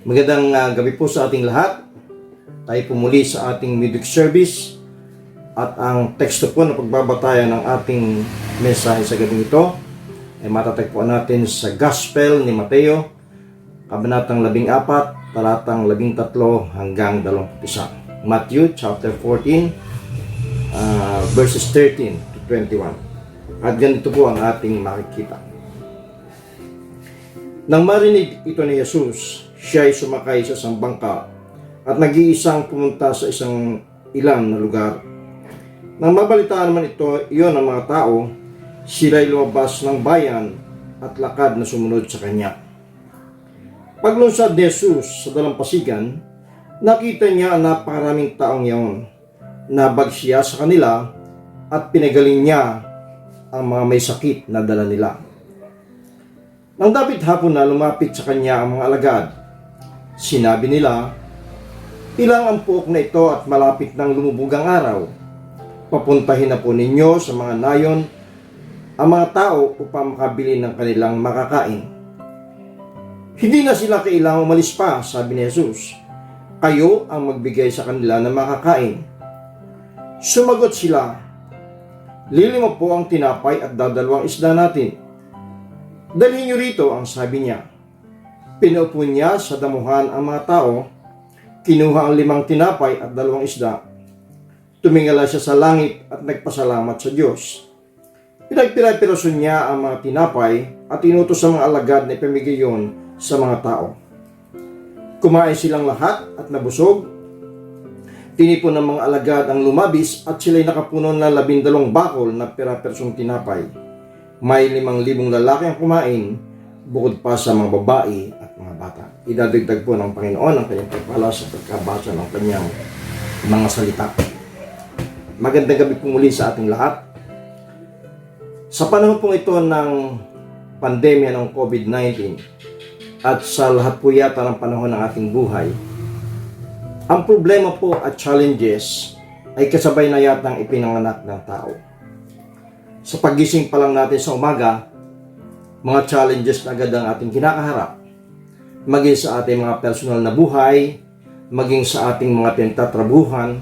Magandang gabi po sa ating lahat. Tayo po muli sa ating music service at ang teksto po na pagbabatayan ng ating mensahe sa gabing ito ay matatagpuan natin sa Gospel ni Mateo, Kabanatang 14, talatang 13 hanggang 21. Matthew chapter 14, verses 13 to 21. At ganito po ang ating makikita. Nang marinig ito ni Jesus, siya ay sumakay sa isang bangka at nag-iisang pumunta sa isang ilang na lugar. Nang mabalitaan naman iyon ng mga tao, sila'y lumabas ng bayan at lakad na sumunod sa kanya. Paglunsad ni Jesus sa dalampasigan, nakita niya ang napakaraming taong iyon. Nabag siya sa kanila at pinagaling niya ang mga may sakit na dala nila. Nang dapit hapon na lumapit sa kanya ang mga alagad, sinabi nila, "Ilang ang puok na ito at malapit ng lumubog ang araw. Papuntahin na po ninyo sa mga nayon ang mga tao upang makabili ng kanilang makakain." Hindi na sila kailangang umalis pa, sabi ni Jesus. Kayo ang magbigay sa kanila ng makakain. Sumagot sila, "5 po ang tinapay at 2 isda natin. Dalhin niyo rito," ang sabi niya. Pinaupo niya sa damuhan ang mga tao, kinuha ang 5 tinapay at 2 isda. Tumingala siya sa langit at nagpasalamat sa Diyos. Pinagpira-piraso niya ang mga tinapay at inutos sa mga alagad na ipamigay yon sa mga tao. Kumain silang lahat at nabusog. Tinipon ng mga alagad ang lumabis at sila'y nakapuno ng 12 bakol na pira-pirasong tinapay. May 5,000 lalaki ang kumain, bukod pa sa mga babae at mga bata. Idadagdag po ng Panginoon ang kanyang pagpala sa pagkabasa ng kanyang mga salita. Magandang gabi po muli sa ating lahat. Sa panahon po ito ng pandemya ng COVID-19 at sa lahat po yata ng panahon ng ating buhay, ang problema po at challenges ay kasabay na yatang ipinanganak ng tao. Sa paggising pa lang natin sa umaga, mga challenges na agad ang ating kinakaharap. Maging sa ating mga personal na buhay, maging sa ating mga pinagtatrabuhan,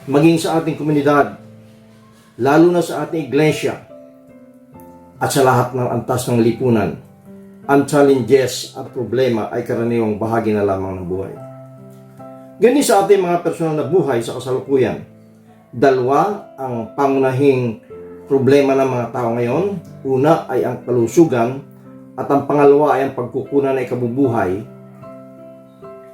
maging sa ating komunidad, lalo na sa ating iglesia, at sa lahat ng antas ng lipunan, ang challenges at problema ay karaniwang bahagi na lamang ng buhay. Ganun sa ating mga personal na buhay sa kasalukuyan, dalawa ang pangunahing problema ng mga tao ngayon. Una ay ang kalusugan at ang pangalawa ay ang pagkukunan ng ikabubuhay.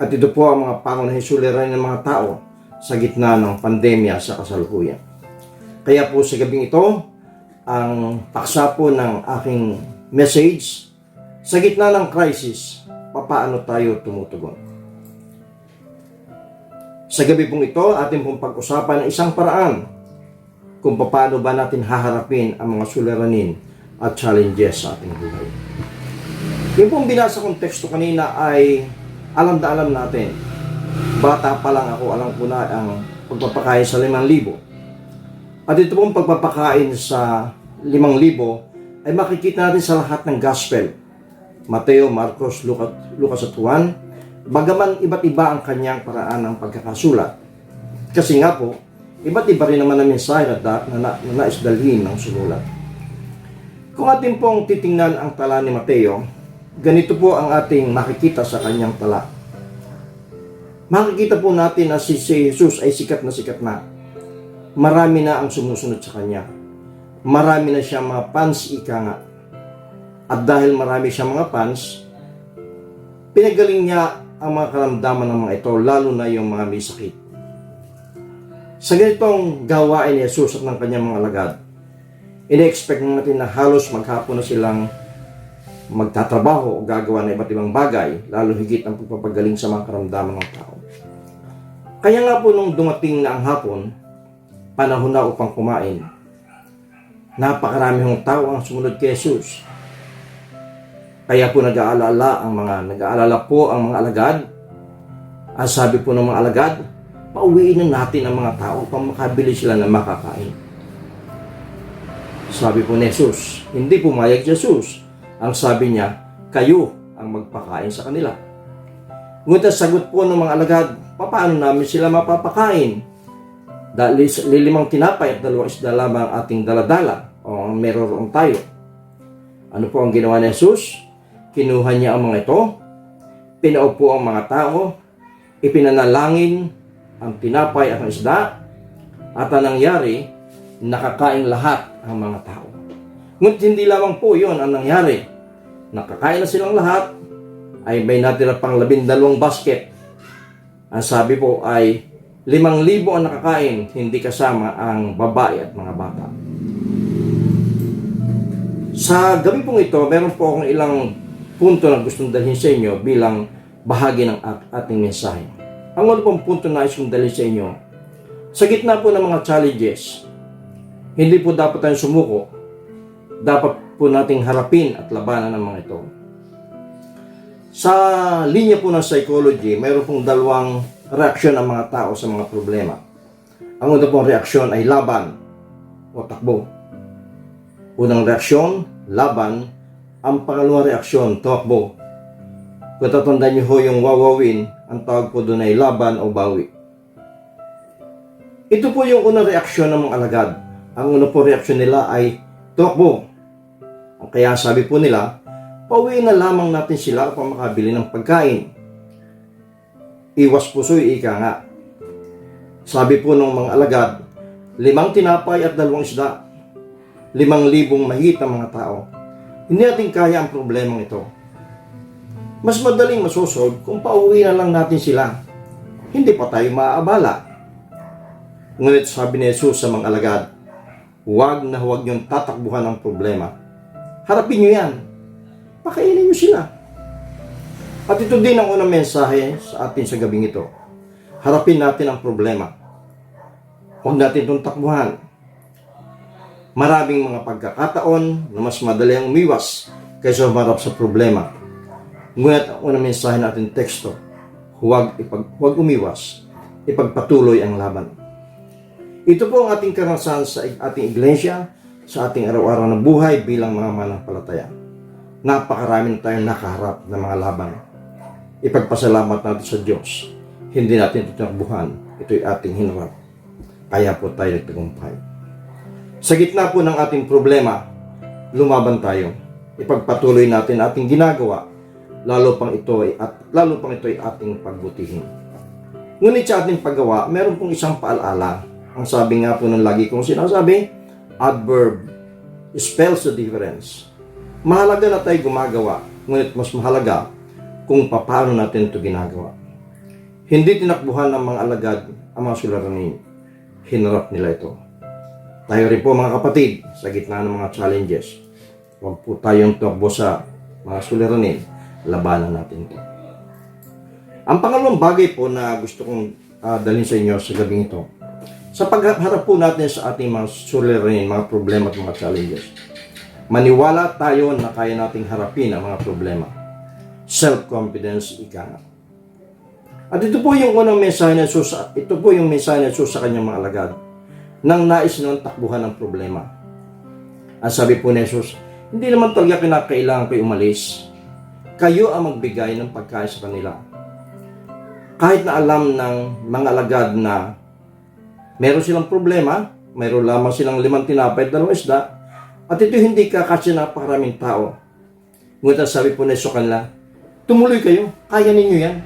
At ito po ang mga pangunahing suliranin ng mga tao sa gitna ng pandemya sa kasalukuyan. Kaya po sa gabing ito, ang paksa po ng aking message, sa gitna ng crisis, papaano tayo tumutugon? Sa gabi pong ito, atin pong pag-usapan ng isang paraan kung paano ba natin haharapin ang mga suliranin at challenges sa ating buhay. Yung pong binasa kong teksto kanina ay alam na alam natin. Bata pa lang ako, alam ko na ang pagpapakain sa 5,000. At ito pong pagpapakain sa 5,000 ay makikita natin sa lahat ng gospel. Mateo, Marcos, Lucas at Juan. Bagaman iba't iba ang kanyang paraan ng pagkakasulat. Kasi nga po, iba't iba rin naman ang mensahe na nais dalhin ng sumulat. Kung atin pong titingnan ang tala ni Mateo, ganito po ang ating makikita sa kanyang tala. Makikita po natin na si Jesus ay sikat na. Marami na ang sumusunod sa kanya. Marami na siyang mga fans, ika nga. At dahil marami siyang mga fans, pinagaling niya ang mga karamdaman ng mga ito, lalo na yung mga may sakit. Sa ganitong gawain ni Jesus at ng kanyang mga alagad, ina-expect natin na halos maghapon na silang magtatrabaho o gagawa ng iba't ibang bagay, lalo higit ang pagpapagaling sa mga karamdaman ng tao. Kaya nga po nung dumating na ang hapon, panahon na upang kumain, napakarami ng tao ang sumunod kay Jesus. Kaya po nag-aalala po ang mga alagad. Ang sabi po ng mga alagad, pauwiin na natin ang mga tao upang makabili sila ng makakain. Sabi po ni Jesus, hindi pumayag Jesus. Ang sabi niya, kayo ang magpakain sa kanila. Ngunit ang sagot po ng mga alagad, paano namin sila mapapakain? Dahil lilimang tinapay at 2 isda lamang ating daladala o meron tayo. Ano po ang ginawa ni Jesus? Kinuha niya ang mga ito, pinaupo ang mga tao, ipinanalangin ang tinapay at ang isda, at ang nangyari, nakakain lahat ang mga tao. Ngunit hindi lamang po yun ang nangyari. Nakakain na silang lahat, ay may natira pang 12 basket. Ang sabi po ay 5,000 ang nakakain, hindi kasama ang babae at mga bata. Sa gabi pong ito, meron po akong ilang punto na gustong dalhin sa inyo bilang bahagi ng ating mensahe. Ang una pong punto na gustong dalhin sa inyo, sa gitna po ng mga challenges, hindi po dapat tayong sumuko. Dapat po nating harapin at labanan ang mga ito. Sa linya po ng psychology, mayroon pong 2 reaksyon ang mga tao sa mga problema. Ang una pong reaksyon ay laban o takbo. Unang reaksyon, laban. Ang pangalawang reaksyon, takbo. Kung tatandaan niyo ho yung wawawin, ang tawag po doon ay laban o bawi. Ito po yung unang reaksyon ng mga alagad. Ang una po reaksyon nila ay takbo. Kaya sabi po nila, pauwiin na lamang natin sila upang makabili ng pagkain. Iwas puso'y ika nga. Sabi po ng mga alagad, 5 tinapay at 2 isda. 5,000 mahigit ang mga tao. Hindi natin kaya ang problemang ito. Mas madaling masosolve kung pauwi na lang natin sila. Hindi pa tayo maaabala. Ngunit sabi ni Jesus sa mga alagad, huwag na huwag niyong tatakbuhan ang problema. Harapin niyo yan. Pakainin niyo sila. At ito din ang unang mensahe sa atin sa gabing ito. Harapin natin ang problema. Huwag natin itong takbuhan. Maraming mga pagkakataon na mas madali ang umiwas kaysa humarap sa problema. Ngunit ang unang mensahe natin teksto, huwag umiwas, ipagpatuloy ang laban. Ito po ang ating karanasan sa ating iglesia, sa ating araw-araw na buhay bilang mga manampalataya. Napakarami na tayong nakaharap ng mga laban. Ipagpasalamat natin sa Diyos. Hindi natin ito tinakbuhan. Ito'y ating hinarap. Kaya po tayo nagtagumpay. Sa gitna po ng ating problema, lumaban tayo. Ipagpatuloy natin ating ginagawa, lalo pang ito ay ating pagbutihin. Ngunit sa ating paggawa, meron pong isang paalala. Ang sabi nga po ng lagi kong sinasabi, adverb spells the difference. Mahalaga na tayo gumagawa, ngunit mas mahalaga kung paano natin ito ginagawa. Hindi tinakbuhan ng mga alagad ang mga suliranin. Hinarap nila ito. Tayo rin po mga kapatid, sa gitna ng mga challenges, huwag po tayong tumakbo sa mga suliranin, labanan natin ito. Ang pangalawang bagay po na gusto kong dalhin sa inyo sa gabing ito, sa pagharap po natin sa ating mga suliranin, mga problema at mga challenges, maniwala tayo na kaya nating harapin ang mga problema. Self-confidence, ika nga. At ito po yung unang mensahe ng Jesus, sa kanyang mga alagad nang nais nilang takbuhan ng problema. Ang sabi po ni Jesus, hindi naman talaga kinakailangan kayo umalis. Kayo ang magbigay ng pagkain sa kanila. Kahit na alam ng mga alagad na meron silang problema, mayroon lamang silang 5 tinapay at 2 isda, at ito hindi kakasya ng napakaraming tao. Ngunit ang sabi po na sa kanila, tumuloy kayo, kaya ninyo yan.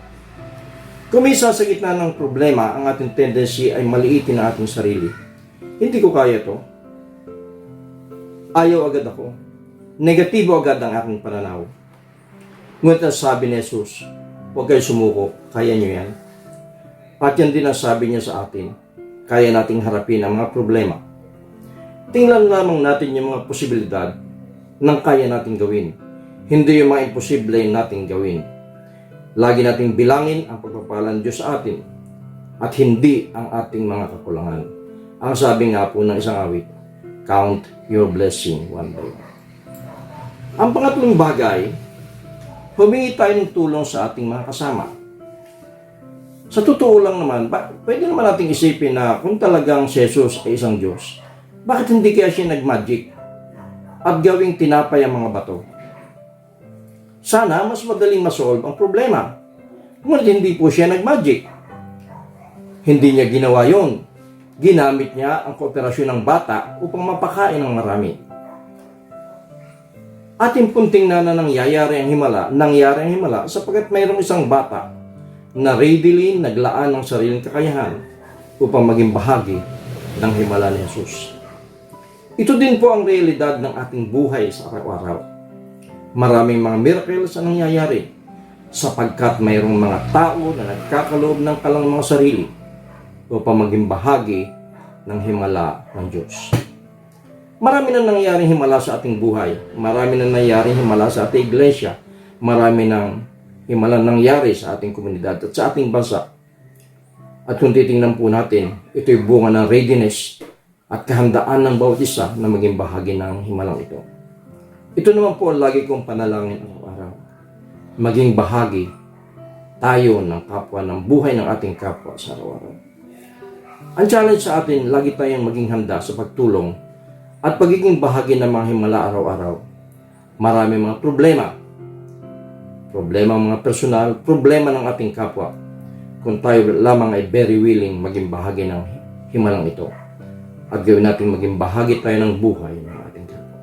Kung may sa gitna ng problema, ang ating tendency ay maliitin ang ating sarili. Hindi ko kaya ito. Ayaw agad ako. Negatibo agad ang aking pananaw. Ngunit ang sabi ni Jesus, huwag kayo sumuko, kaya nyo yan. At yan din ang sabi niya sa atin, kaya nating harapin ang mga problema. Tingnan lamang natin yung mga posibilidad ng kaya nating gawin. Hindi yung mga imposible nating gawin. Lagi nating bilangin ang pagpapala ng Diyos sa atin at hindi ang ating mga kakulangan. Ang sabi nga po ng isang awit, count your blessing one by one. Ang pangatlong bagay, humingi tayo ng tulong sa ating mga kasama. Sa totoo lang naman, pwede naman nating isipin na kung talagang si Jesus ay isang Diyos, bakit hindi kaya siya nag-magic at gawing tinapay ang mga bato? Sana mas madaling masolve ang problema. Ngunit hindi po siya nag-magic. Hindi niya ginawa yon. Ginamit niya ang kooperasyon ng bata upang mapakain ng marami. Ating punting na nangyari ang himala sapagkat mayroong isang bata na readily naglaan ng sariling kakayahan upang maging bahagi ng himala ni Jesus. Ito din po ang realidad ng ating buhay sa araw-araw. Maraming mga miracles ang nangyayari sapagkat mayroong mga tao na nagkakaloob ng kalang mga sarili upang maging bahagi ng himala ng Diyos. Marami na nangyaring himala sa ating buhay. Marami na nangyaring himala sa ating iglesia. Marami nang himala nangyari sa ating komunidad at sa ating bansa. At kung titingnan po natin, ito'y bunga ng readiness at kahandaan ng bawat isa na maging bahagi ng himalang ito. Ito naman po ang lagi kong panalangin araw-araw. Maging bahagi tayo ng kapwa, ng buhay ng ating kapwa sa araw-araw. Ang challenge sa atin, lagi tayong maging handa sa pagtulong at pagiging bahagi ng mga himala araw-araw. Marami mga problema mga personal, problema ng ating kapwa. Kung tayo lamang ay very willing maging bahagi ng himalang ito at gawin natin maging bahagi tayo ng buhay ng ating kapwa.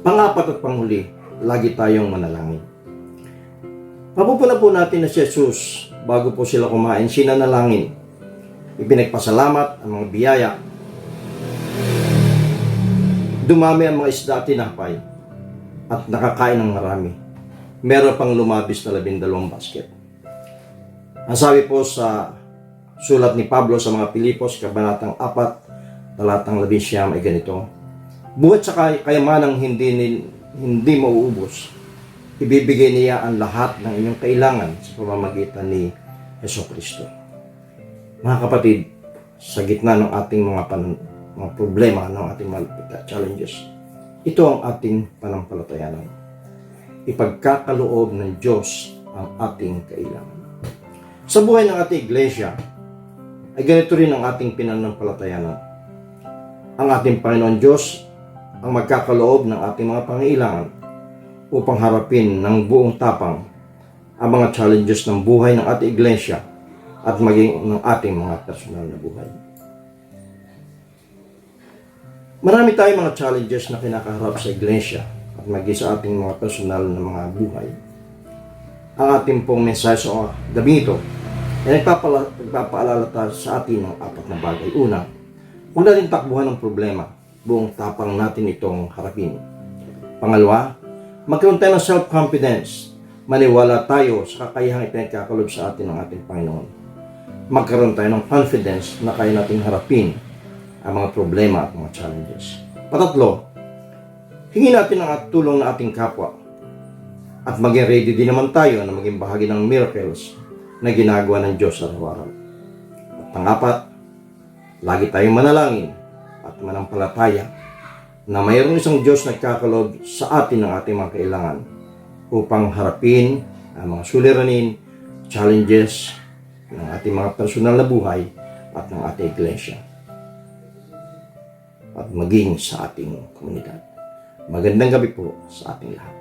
Pangapat at panghuli, lagi tayong manalangin. Mapupuna po natin na si Jesus bago po sila kumain, sinanalangin. Ipinagpasalamat ang mga biyaya. Dumami ang mga isda at tinapay at nakakain ng marami. Meron pang lumabis na 12 basket. Ang sabi po sa sulat ni Pablo sa mga Pilipos, kabanatang 4, talatang 11 ay ganito: buhat sa kayamanang hindi mauubos, ibibigay niya ang lahat ng inyong kailangan sa pamamagitan ni Jesucristo. Mga kapatid, sa gitna ng ating mga problema, ng ating mga challenges, ito ang ating panampalatayanan. Ipagkakaloob ng Diyos ang ating kailangan. Sa buhay ng ating iglesia, ay ganito rin ang ating pinanampalatayanan. Ang ating Panginoon Diyos ang magkakaloob ng ating mga pangailangan upang harapin ng buong tapang ang mga challenges ng buhay ng ating iglesia at maging ng ating mga personal na buhay. Marami tayong mga challenges na kinakaharap sa iglesia at maging sa ating mga personal na mga buhay. Ang ating pong mensahe sa gabi ito ay nagpapaalala sa atin ng 4 na bagay. Una, huwag natin takbuhan ng problema, buong tapang natin itong harapin. Pangalawa, magkaroon tayo ng self-confidence. Maniwala tayo sa kakayahang ipinagkakalob sa atin ng ating Panginoon. Magkaroon tayo ng confidence na kaya nating harapin ang mga problema at mga challenges. Patatlo, hingin natin ang tulong ng ating kapwa at maging ready din naman tayo na maging bahagi ng miracles na ginagawa ng Diyos sa araw-araw. At pangapat, lagi tayong manalangin at manampalataya na mayroong isang Diyos na nagkakalob sa atin ng ating mga kailangan upang harapin ang mga suliranin, challenges ng ating mga personal na buhay at ng ating iglesia at maging sa ating komunidad. Magandang gabi po sa ating lahat.